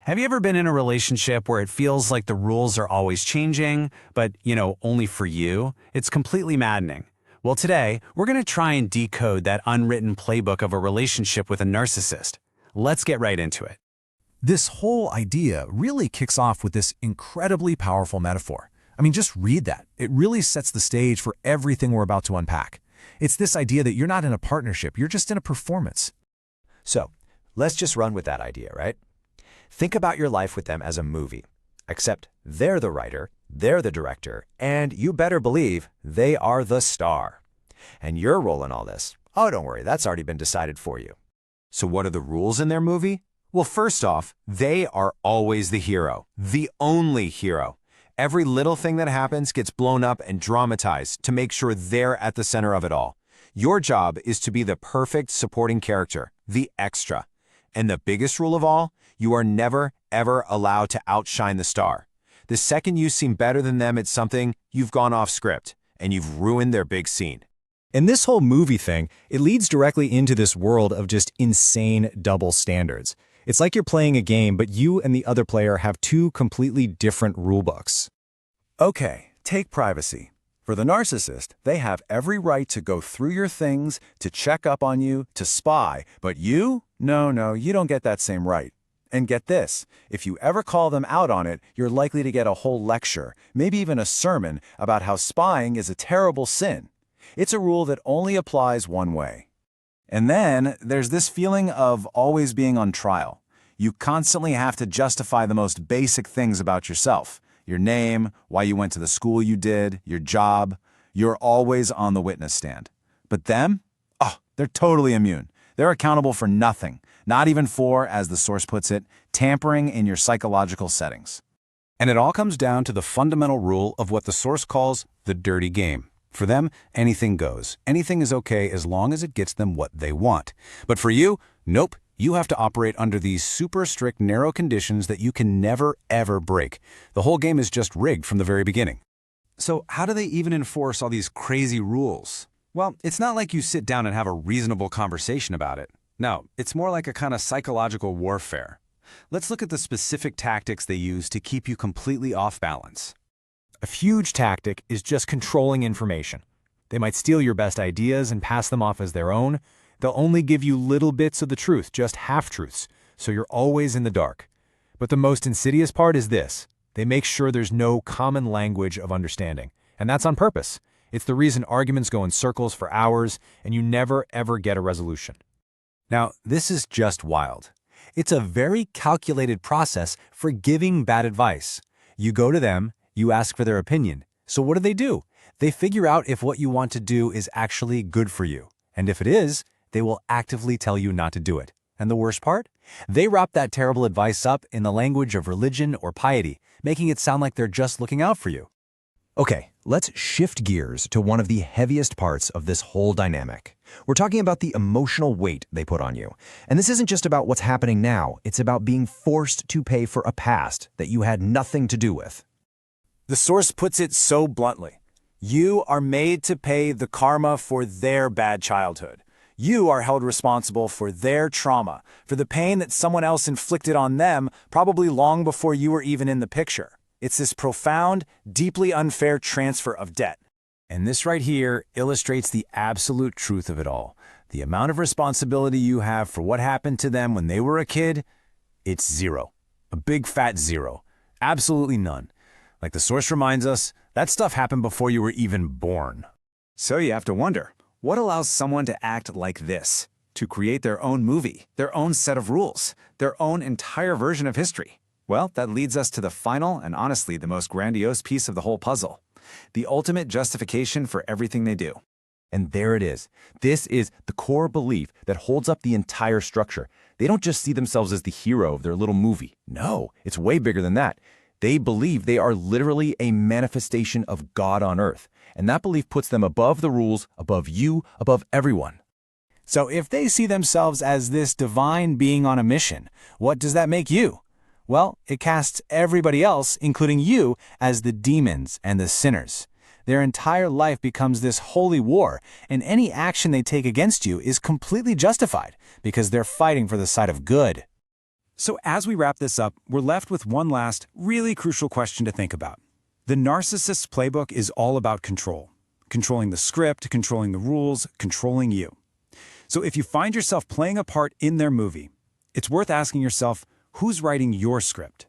Have you ever been in a relationship where it feels like the rules are always changing, but, only for you? It's completely maddening. Well, today, we're going to try and decode that unwritten playbook of a relationship with a narcissist. Let's get right into it. This whole idea really kicks off with this incredibly powerful metaphor. Just read that. It really sets the stage for everything we're about to unpack. It's this idea that you're not in a partnership, you're just in a performance. So, let's just run with that idea, right? Think about your life with them as a movie, except they're the writer, they're the director, and you better believe they are the star. And your role in all this, oh, don't worry, that's already been decided for you. So what are the rules in their movie? Well, first off, they are always the hero, the only hero. Every little thing that happens gets blown up and dramatized to make sure they're at the center of it all. Your job is to be the perfect supporting character, the extra. And the biggest rule of all, you are never, ever allowed to outshine the star. The second you seem better than them at something, you've gone off script, and you've ruined their big scene. And this whole movie thing, it leads directly into this world of just insane double standards. It's like you're playing a game, but you and the other player have two completely different rulebooks. Okay, take privacy. For the narcissist, they have every right to go through your things, to check up on you, to spy. But you? No, you don't get that same right. And get this, if you ever call them out on it, you're likely to get a whole lecture, maybe even a sermon, about how spying is a terrible sin. It's a rule that only applies one way. And then there's this feeling of always being on trial. You constantly have to justify the most basic things about yourself. Your name, why you went to the school you did, your job. You're always on the witness stand. But them? Oh, they're totally immune. They're accountable for nothing, not even for, as the source puts it, tampering in your psychological settings. And it all comes down to the fundamental rule of what the source calls the dirty game. For them, anything goes. Anything is okay as long as it gets them what they want. But for you, nope. You have to operate under these super strict, narrow conditions that you can never, ever break. The whole game is just rigged from the very beginning. So how do they even enforce all these crazy rules? Well, it's not like you sit down and have a reasonable conversation about it. No, it's more like a kind of psychological warfare. Let's look at the specific tactics they use to keep you completely off balance. A huge tactic is just controlling information. They might steal your best ideas and pass them off as their own. They'll only give you little bits of the truth, just half-truths, so you're always in the dark. But the most insidious part is this. They make sure there's no common language of understanding. And that's on purpose. It's the reason arguments go in circles for hours, and you never, ever get a resolution. Now, this is just wild. It's a very calculated process for giving bad advice. You go to them, you ask for their opinion. So what do? They figure out if what you want to do is actually good for you. And if it is, they will actively tell you not to do it. And the worst part? They wrap that terrible advice up in the language of religion or piety, making it sound like they're just looking out for you. Okay, let's shift gears to one of the heaviest parts of this whole dynamic. We're talking about the emotional weight they put on you. And this isn't just about what's happening now, it's about being forced to pay for a past that you had nothing to do with. The source puts it so bluntly. You are made to pay the karma for their bad childhood. You are held responsible for their trauma, for the pain that someone else inflicted on them probably long before you were even in the picture. It's this profound, deeply unfair transfer of debt. And this right here illustrates the absolute truth of it all. The amount of responsibility you have for what happened to them when they were a kid, it's zero. A big fat zero. Absolutely none. Like the source reminds us, that stuff happened before you were even born. So you have to wonder, what allows someone to act like this? To create their own movie, their own set of rules, their own entire version of history? Well, that leads us to the final and honestly the most grandiose piece of the whole puzzle. The ultimate justification for everything they do. And there it is. This is the core belief that holds up the entire structure. They don't just see themselves as the hero of their little movie. No, it's way bigger than that. They believe they are literally a manifestation of God on earth. And that belief puts them above the rules, above you, above everyone. So if they see themselves as this divine being on a mission, what does that make you? Well, it casts everybody else, including you, as the demons and the sinners. Their entire life becomes this holy war, and any action they take against you is completely justified because they're fighting for the side of good. So as we wrap this up, we're left with one last, really crucial question to think about. The narcissist's playbook is all about control. Controlling the script, controlling the rules, controlling you. So if you find yourself playing a part in their movie, it's worth asking yourself, who's writing your script?